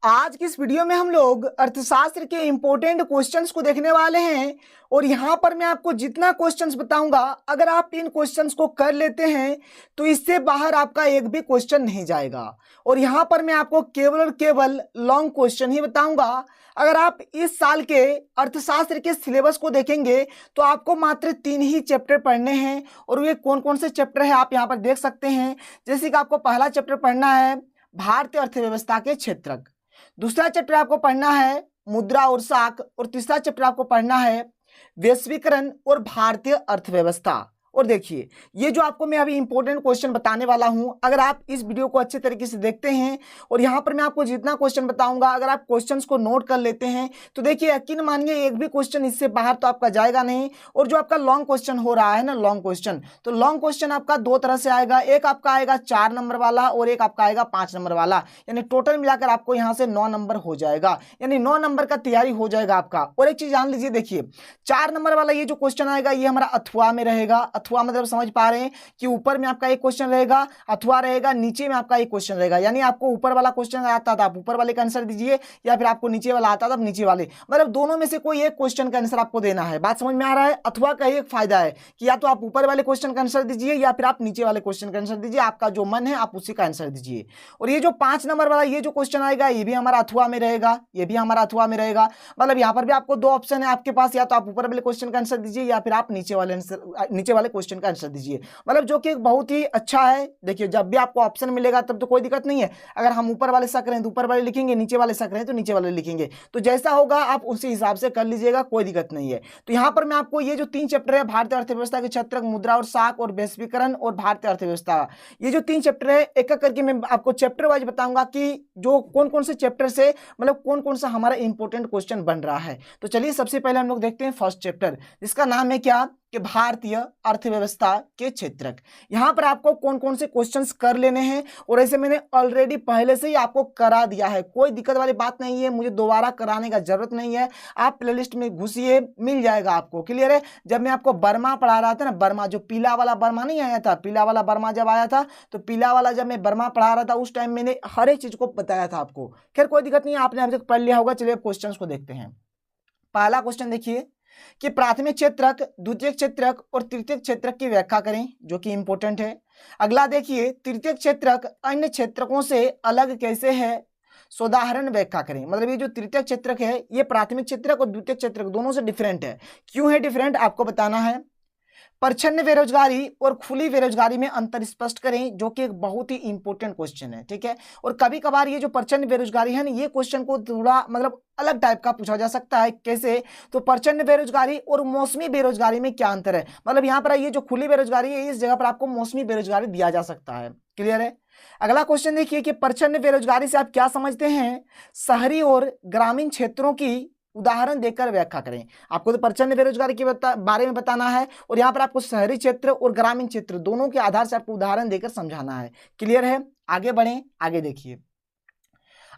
आज की इस वीडियो में हम लोग अर्थशास्त्र के इंपॉर्टेंट क्वेश्चंस को देखने वाले हैं और यहाँ पर मैं आपको जितना क्वेश्चंस बताऊंगा, अगर आप इन क्वेश्चंस को कर लेते हैं तो इससे बाहर आपका एक भी क्वेश्चन नहीं जाएगा। और यहाँ पर मैं आपको केवल और केवल लॉन्ग क्वेश्चन ही बताऊंगा। अगर आप इस साल के अर्थशास्त्र के सिलेबस को देखेंगे तो आपको मात्र 3 ही चैप्टर पढ़ने हैं और वे कौन कौन से चैप्टर है आप यहाँ पर देख सकते हैं। जैसे कि आपको पहला चैप्टर पढ़ना है भारतीय अर्थव्यवस्था के क्षेत्रक, दूसरा चैप्टर आपको पढ़ना है मुद्रा और साख, और तीसरा चैप्टर आपको पढ़ना है वैश्वीकरण और भारतीय अर्थव्यवस्था। और देखिए, ये जो आपको मैं अभी इंपॉर्टेंट क्वेश्चन बताने वाला हूं, अगर आप इस वीडियो को अच्छे तरीके से देखते हैं और यहाँ पर मैं आपको जितना क्वेश्चन बताऊंगा अगर आप क्वेश्चंस को नोट कर लेते हैं तो देखिए यकीन मानिए एक भी क्वेश्चन इससे बाहर तो आपका जाएगा नहीं। और जो आपका लॉन्ग क्वेश्चन हो रहा है ना, लॉन्ग क्वेश्चन, तो लॉन्ग क्वेश्चन आपका दो तरह से आएगा। एक आपका आएगा 4 नंबर वाला और एक आपका आएगा 5 नंबर वाला, यानी टोटल मिलाकर आपको यहाँ से 9 नंबर हो जाएगा, यानी 9 नंबर का तैयारी हो जाएगा आपका। और एक चीज जान लीजिए, देखिए 4 नंबर वाला ये जो क्वेश्चन आएगा ये हमारा अथवा में रहेगा। अथवा मतलब समझ पा रहे हैं कि ऊपर में आपका एक क्वेश्चन रहेगा, अथवा रहेगा, नीचे में आपका एक क्वेश्चन रहेगा। यानी आपको ऊपर वाला क्वेश्चन आता था आप ऊपर वाले का आंसर दीजिए, या फिर आपको नीचे वाला आता था आप नीचे वाले, मतलब दोनों में से कोई एक क्वेश्चन का आंसर आपको देना है। बात समझ में आ रहा है। अथवा का एक फायदा है कि या तो आप ऊपर वाले क्वेश्चन का आंसर दीजिए या फिर आप नीचे वाले क्वेश्चन का आंसर दीजिए, आपका जो मन है आप उसी का आंसर दीजिए। और ये जो 5 नंबर वाला ये जो क्वेश्चन आएगा ये भी हमारा अथवा में रहेगा, ये भी हमारा अथवा में रहेगा। मतलब यहाँ पर भी आपको 2 ऑप्शन है आपके पास, या तो आप ऊपर वाले क्वेश्चन का आंसर दीजिए या फिर आप नीचे वाले क्वेश्चन का आंसर दीजिए। मतलब जो कि बहुत ही अच्छा है। देखिए जब भी आपको ऑप्शन मिलेगा तब तो कोई दिक्कत नहीं है, अगर हम ऊपर वाले शक रहे हैं तो ऊपर वाले लिखेंगे, नीचे वाले शक रहे हैं तो नीचे वाले लिखेंगे, तो जैसा होगा आप उसी हिसाब से कर लीजिएगा, कोई दिक्कत नहीं है। तो यहाँ पर मैं आपको ये जो 3 चैप्टर है भारतीय अर्थव्यवस्था के क्षेत्रक, मुद्रा और साख और वैश्वीकरण और भारतीय अर्थव्यवस्था, ये जो 3 चैप्टर है एक एक करके मैं आपको चैप्टर वाइज बताऊंगा कि जो कौन कौन से चैप्टर से मतलब कौन कौन सा हमारा इंपॉर्टेंट क्वेश्चन बन रहा है। तो चलिए सबसे पहले हम लोग देखते हैं फर्स्ट चैप्टर, जिसका नाम है क्या कि भारतीय अर्थव्यवस्था के क्षेत्रक। यहाँ पर आपको कौन कौन से क्वेश्चंस कर लेने हैं और ऐसे मैंने ऑलरेडी पहले से ही आपको करा दिया है, कोई दिक्कत वाली बात नहीं है, मुझे दोबारा कराने का जरूरत नहीं है। आप प्लेलिस्ट में घुसिए, मिल जाएगा आपको, क्लियर है। जब मैं आपको बर्मा पढ़ा रहा था ना, बर्मा जो पीला वाला बर्मा नहीं आया था, पीला वाला बर्मा जब आया था तो पीला वाला जब मैं बर्मा पढ़ा रहा था उस टाइम मैंने हर एक चीज को बताया था आपको। खैर कोई दिक्कत नहीं है, आपने अभी तक पढ़ लिया होगा। चलिए क्वेश्चन को देखते हैं। पहला क्वेश्चन देखिए कि प्राथमिक क्षेत्रक, द्वितीय क्षेत्रक और तृतीय क्षेत्रक की व्याख्या करें, जो कि इंपॉर्टेंट है। अगला देखिए तृतीय क्षेत्रक अन्य क्षेत्रकों से अलग कैसे है, सोदाहरण व्याख्या करें। मतलब ये जो तृतीय क्षेत्रक है ये प्राथमिक क्षेत्रक और द्वितीय क्षेत्रक दोनों से डिफरेंट है। क्यों है डिफरेंट आपको बताना है। प्रच्छन्न बेरोजगारी और खुली बेरोजगारी में अंतर स्पष्ट करें, जो कि एक बहुत ही इंपॉर्टेंट क्वेश्चन है, ठीक है। और कभी कभार ये जो प्रच्छन्न बेरोजगारी है ना, ये क्वेश्चन को थोड़ा मतलब अलग टाइप का पूछा जा सकता है। कैसे, तो प्रच्छन्न बेरोजगारी और मौसमी बेरोजगारी में क्या अंतर है। मतलब यहाँ पर ये जो खुली बेरोजगारी है इस जगह पर आपको मौसमी बेरोजगारी दिया जा सकता है, क्लियर है। अगला क्वेश्चन देखिए कि प्रच्छन्न बेरोजगारी से आप क्या समझते हैं, शहरी और ग्रामीण क्षेत्रों की उदाहरण देकर व्याख्या करें। आपको तो प्रच्छन्न बेरोजगारी के बारे में बताना है और यहाँ पर आपको शहरी क्षेत्र और ग्रामीण क्षेत्र दोनों के आधार से आपको उदाहरण देकर समझाना है, क्लियर है। आगे बढ़ें, आगे देखिए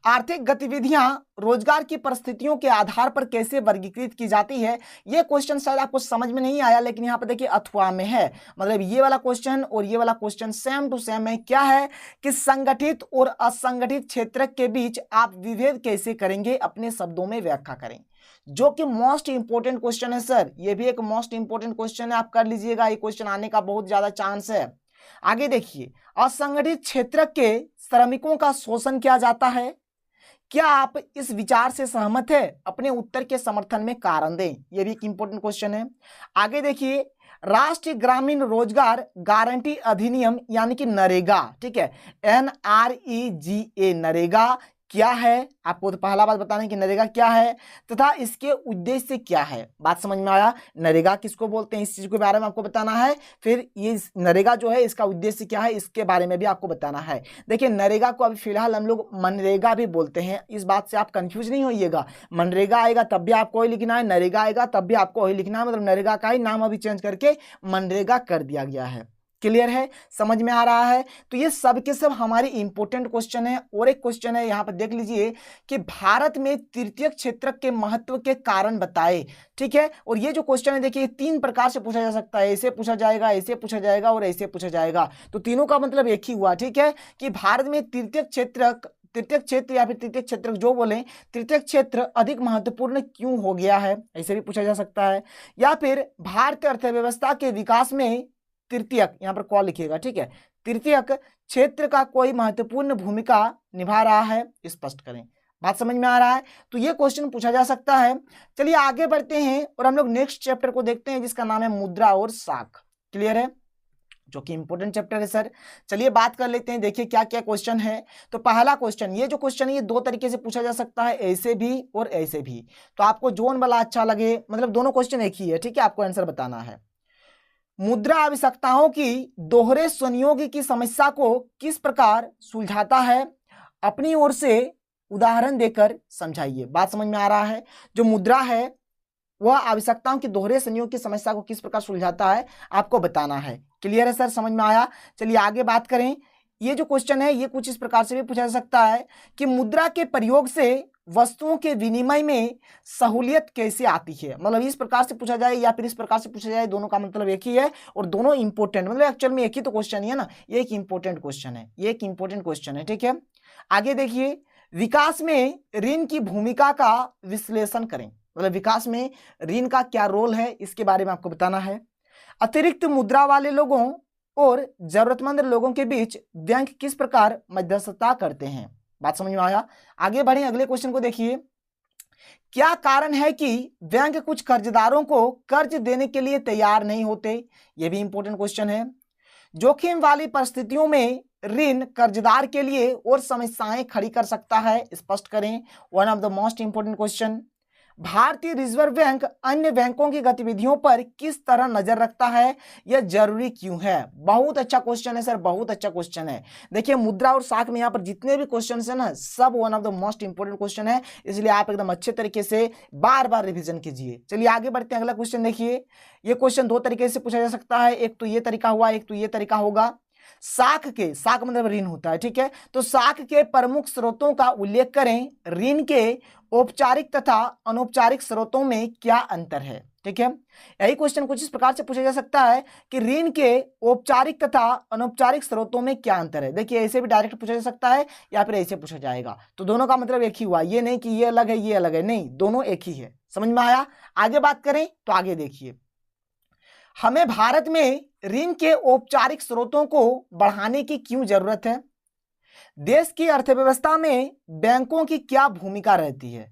आर्थिक गतिविधियां रोजगार की परिस्थितियों के आधार पर कैसे वर्गीकृत की जाती है। यह क्वेश्चन शायद आपको समझ में नहीं आया, लेकिन यहाँ पर देखिए अथवा में है। मतलब ये वाला क्वेश्चन और ये वाला क्वेश्चन सेम टू सेम है। क्या है कि संगठित और असंगठित क्षेत्र के बीच आप विभेद कैसे करेंगे, अपने शब्दों में व्याख्या करें, जो कि मोस्ट इंपोर्टेंट क्वेश्चन है सर। ये भी एक मोस्ट इंपोर्टेंट क्वेश्चन है, आप कर लीजिएगा, ये क्वेश्चन आने का बहुत ज्यादा चांस है। आगे देखिए असंगठित क्षेत्र के श्रमिकों का शोषण किया जाता है। क्या आप इस विचार से सहमत है, अपने उत्तर के समर्थन में कारण दें। यह भी एक इंपॉर्टेंट क्वेश्चन है। आगे देखिए राष्ट्रीय ग्रामीण रोजगार गारंटी अधिनियम यानी कि नरेगा, ठीक है, NREGA, नरेगा क्या है। आपको तो पहला बात बताना है कि नरेगा क्या है तथा इसके उद्देश्य क्या है। बात समझ में आया। नरेगा किसको बोलते हैं इस चीज के बारे में आपको बताना है, फिर ये नरेगा जो है इसका उद्देश्य क्या है इसके बारे में भी आपको बताना है। देखिए नरेगा को अभी फिलहाल हम लोग मनरेगा भी बोलते हैं, इस बात से आप कंफ्यूज नहीं होइएगा। मनरेगा आएगा तब भी आपको वही लिखना है, नरेगा आएगा तब भी आपको वही लिखना है। मतलब नरेगा का ही नाम अभी चेंज करके मनरेगा कर दिया गया है, क्लियर है, समझ में आ रहा है। तो ये सब के सब हमारी इंपॉर्टेंट क्वेश्चन है। और एक क्वेश्चन है यहाँ पर देख लीजिए कि भारत में तृतीय क्षेत्र के महत्व के कारण बताए, ठीक है। और ये जो क्वेश्चन है देखिए 3 प्रकार से पूछा जा सकता है, ऐसे पूछा जाएगा, ऐसे पूछा जाएगा और ऐसे पूछा जाएगा। तो तीनों का मतलब एक ही हुआ, ठीक है, कि भारत में तृतीय क्षेत्र तृतीयक क्षेत्र या फिर तृतीयक क्षेत्र जो बोले, तृतीयक क्षेत्र अधिक महत्वपूर्ण क्यों हो गया है, ऐसे भी पूछा जा सकता है। या फिर भारतीय अर्थव्यवस्था के विकास में तृतीयक, यहाँ पर कॉल लिखिएगा, ठीक है, तृतीयक क्षेत्र का कोई महत्वपूर्ण भूमिका निभा रहा है, स्पष्ट करें। बात समझ में आ रहा है? तो ये क्वेश्चन पूछा जा सकता है। चलिए आगे बढ़ते हैं और हम लोग नेक्स्ट चैप्टर को देखते हैं जिसका नाम है मुद्रा और साख। क्लियर है? जो कि इंपॉर्टेंट चैप्टर है सर। चलिए बात कर लेते हैं, देखिए क्या क्या क्वेश्चन है। तो पहला क्वेश्चन, ये जो क्वेश्चन है ये दो तरीके से पूछा जा सकता है, ऐसे भी और ऐसे भी। तो आपको जोन वाला अच्छा लगे, मतलब दोनों क्वेश्चन एक ही है, ठीक है, आपको आंसर बताना है। मुद्रा आवश्यकताओं की दोहरे संयोग की समस्या को किस प्रकार सुलझाता है, अपनी ओर से उदाहरण देकर समझाइए। बात समझ में आ रहा है? जो मुद्रा है वह आवश्यकताओं की दोहरे संयोग की समस्या को किस प्रकार सुलझाता है, आपको बताना है। क्लियर है सर? समझ में आया? चलिए आगे बात करें। ये जो क्वेश्चन है ये कुछ इस प्रकार से भी पूछा जा सकता है कि मुद्रा के प्रयोग से वस्तुओं के विनिमय में सहूलियत कैसे आती है। मतलब इस प्रकार से पूछा जाए या फिर इस प्रकार से पूछा जाए, दोनों का मतलब एक ही है और दोनों इंपॉर्टेंट, मतलब एक्चुअल में एक ही तो क्वेश्चन है ना, ये एक इंपॉर्टेंट क्वेश्चन है, ये एक इंपॉर्टेंट क्वेश्चन है, ठीक है। आगे देखिए, विकास में ऋण की भूमिका का विश्लेषण करें। मतलब विकास में ऋण का क्या रोल है, इसके बारे में आपको बताना है। अतिरिक्त मुद्रा वाले लोगों और जरूरतमंद लोगों के बीच बैंक किस प्रकार मध्यस्थता करते हैं। बात समझ में आया? आगे बढ़ें, अगले क्वेश्चन को देखिए। क्या कारण है कि बैंक कुछ कर्जदारों को कर्ज देने के लिए तैयार नहीं होते। यह भी इंपॉर्टेंट क्वेश्चन है। जोखिम वाली परिस्थितियों में ऋण कर्जदार के लिए और समस्याएं खड़ी कर सकता है, स्पष्ट करें। One of the most important question. भारतीय रिजर्व बैंक अन्य बैंकों की गतिविधियों पर किस तरह नजर रखता है, यह जरूरी क्यों है। बहुत अच्छा क्वेश्चन है सर, बहुत अच्छा क्वेश्चन है। देखिए मुद्रा और साख में यहाँ पर जितने भी क्वेश्चन है ना, सब one of the most important question है, इसलिए आप एकदम अच्छे तरीके से बार बार रिविजन कीजिए। चलिए आगे बढ़ते हैं, अगला क्वेश्चन देखिए। ये क्वेश्चन दो तरीके से पूछा जा सकता है, एक तो ये तरीका हुआ, एक तो ये तरीका होगा। साख मतलब ऋण होता है, ठीक है। तो साख के प्रमुख स्रोतों का उल्लेख करें। ऋण के औपचारिक तथा अनौपचारिक स्रोतों में क्या अंतर है, ठीक है। यही क्वेश्चन कुछ इस प्रकार से पूछा जा सकता है कि ऋण के औपचारिक तथा अनौपचारिक स्रोतों में क्या अंतर है। देखिए ऐसे भी डायरेक्ट पूछा जा सकता है या फिर ऐसे पूछा जाएगा, तो दोनों का मतलब एक ही हुआ, ये नहीं कि ये अलग है ये अलग है, नहीं, दोनों एक ही है। समझ में आया? आगे बात करें तो आगे देखिए, हमें भारत में ऋण के औपचारिक स्रोतों को बढ़ाने की क्यों जरूरत है। देश की अर्थव्यवस्था में बैंकों की क्या भूमिका रहती है।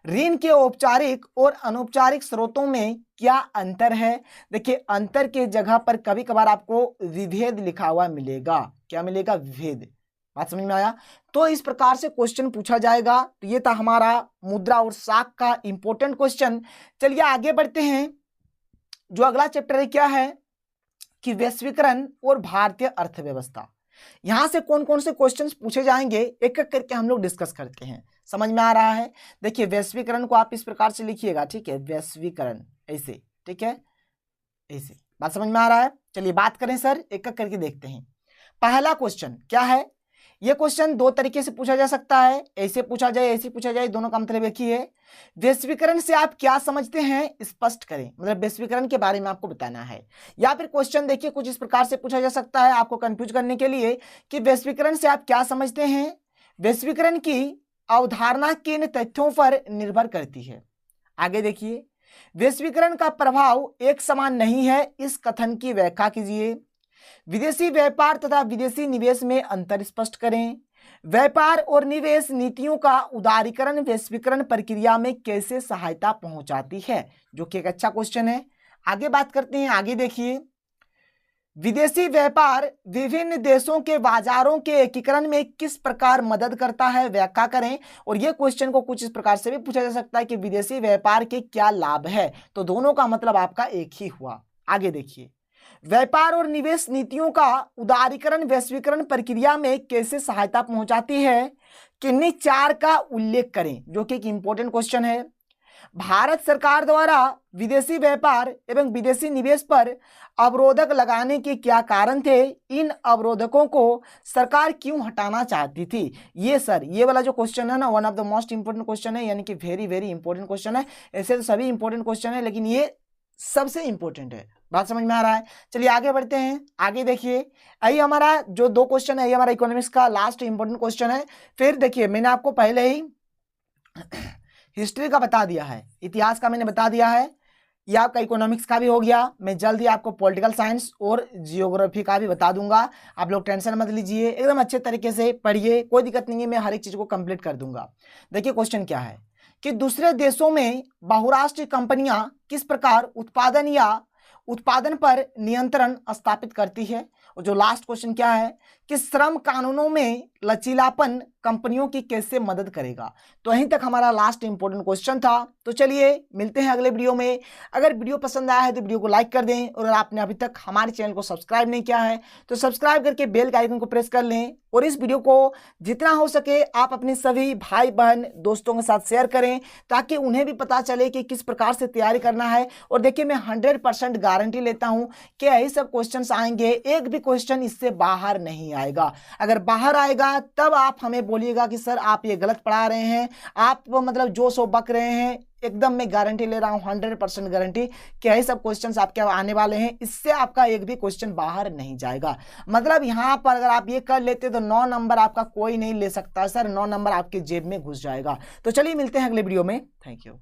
ऋण के औपचारिक और अनौपचारिक स्रोतों में क्या अंतर है। देखिए अंतर के जगह पर कभी कभार आपको विभेद लिखा हुआ मिलेगा। क्या मिलेगा? विभेद। बात समझ में आया? तो इस प्रकार से क्वेश्चन पूछा जाएगा। तो ये था हमारा मुद्रा और साख का इंपॉर्टेंट क्वेश्चन। चलिए आगे बढ़ते हैं। जो अगला चैप्टर है क्या है कि वैश्वीकरण और भारतीय अर्थव्यवस्था। यहां से कौन कौन से क्वेश्चंस पूछे जाएंगे एक एक करके हम लोग डिस्कस करते हैं। समझ में आ रहा है? देखिए वैश्वीकरण को आप इस प्रकार से लिखिएगा, ठीक है, वैश्वीकरण ऐसे, ठीक है, ऐसे। बात समझ में आ रहा है? चलिए बात करें सर, एक एक करके देखते हैं। पहला क्वेश्चन क्या है। यह क्वेश्चन दो तरीके से पूछा जा सकता है, ऐसे पूछा जाए ऐसे पूछा जाए, दोनों का मतलब एक ही है। वैश्वीकरण से आप क्या समझते हैं, स्पष्ट करें। मतलब वैश्वीकरण के बारे में आपको बताना है। या फिर क्वेश्चन देखिए कुछ इस प्रकार से पूछा जा सकता है आपको कंफ्यूज करने के लिए कि वैश्वीकरण से आप क्या समझते हैं। वैश्वीकरण की अवधारणा किन तथ्यों पर निर्भर करती है। आगे देखिए, वैश्वीकरण का प्रभाव एक समान नहीं है, इस कथन की व्याख्या कीजिए। विदेशी व्यापार तथा विदेशी निवेश में अंतर स्पष्ट करें। व्यापार और निवेश नीतियों का उदारीकरण वैश्वीकरण प्रक्रिया में कैसे सहायता पहुंचाती है, जो कि एक अच्छा क्वेश्चन है। आगे बात करते हैं, आगे देखिए, विदेशी व्यापार विभिन्न देशों के बाजारों के एकीकरण में किस प्रकार मदद करता है, व्याख्या करें। और यह क्वेश्चन को कुछ इस प्रकार से भी पूछा जा सकता है कि विदेशी व्यापार के क्या लाभ है। तो दोनों का मतलब आपका एक ही हुआ। आगे देखिए, व्यापार और निवेश नीतियों का उदारीकरण वैश्वीकरण प्रक्रिया में कैसे सहायता पहुंचाती है, किन्हीं चार का उल्लेख करें, जो कि एक इंपॉर्टेंट क्वेश्चन है। भारत सरकार द्वारा विदेशी व्यापार एवं विदेशी निवेश पर अवरोधक लगाने के क्या कारण थे, इन अवरोधकों को सरकार क्यों हटाना चाहती थी। ये सर ये वाला जो क्वेश्चन है ना, one of the most important question है, यानी कि वेरी वेरी इंपॉर्टेंट क्वेश्चन है। ऐसे तो सभी इंपॉर्टेंट क्वेश्चन है, लेकिन ये सबसे इंपॉर्टेंट है। बात समझ में आ रहा है? चलिए आगे बढ़ते हैं। आगे देखिए, यही हमारा जो 2 क्वेश्चन है, ये हमारा इकोनॉमिक्स का लास्ट इंपॉर्टेंट क्वेश्चन है। फिर देखिए मैंने आपको पहले ही हिस्ट्री का बता दिया है, इतिहास का मैंने बता दिया है, यह आपका इकोनॉमिक्स का भी हो गया। मैं जल्दी आपको पॉलिटिकल साइंस और जियोग्राफी का भी बता दूंगा। आप लोग टेंशन मत लीजिए, एकदम अच्छे तरीके से पढ़िए, कोई दिक्कत नहीं है, मैं हर एक चीज को कंप्लीट कर दूंगा। देखिए क्वेश्चन क्या है कि दूसरे देशों में बहुराष्ट्रीय कंपनियां किस प्रकार उत्पादन या उत्पादन पर नियंत्रण स्थापित करती है। और जो लास्ट क्वेश्चन क्या है कि श्रम कानूनों में लचीलापन कंपनियों की कैसे मदद करेगा। तो यहीं तक हमारा लास्ट इंपॉर्टेंट क्वेश्चन था। तो चलिए मिलते हैं अगले वीडियो में। अगर वीडियो पसंद आया है तो वीडियो को लाइक कर दें, और अगर आपने अभी तक हमारे चैनल को सब्सक्राइब नहीं किया है तो सब्सक्राइब करके बेल के आइकन को प्रेस कर लें, और इस वीडियो को जितना हो सके आप अपने सभी भाई बहन दोस्तों के साथ शेयर करें, ताकि उन्हें भी पता चले कि किस प्रकार से तैयारी करना है। और देखिए मैं 100% गारंटी लेता हूं कि यही सब क्वेश्चंस आएंगे, एक भी क्वेश्चन इससे बाहर नहीं आएगा। अगर बाहर आएगा तब आप हमें बोलिएगा कि सर आप ये गलत पढ़ा रहे हैं, आप मतलब जो सो बक रहे हैं। एकदम मैं गारंटी ले रहा हूं, 100% गारंटी कि यही सब क्वेश्चंस आपके आने वाले हैं, इससे आपका एक भी क्वेश्चन बाहर नहीं जाएगा। मतलब यहां पर अगर आप ये कर लेते तो 9 नंबर आपका कोई नहीं ले सकता सर, 9 नंबर आपके जेब में घुस जाएगा। तो चलिए मिलते हैं अगले वीडियो में। Thank you.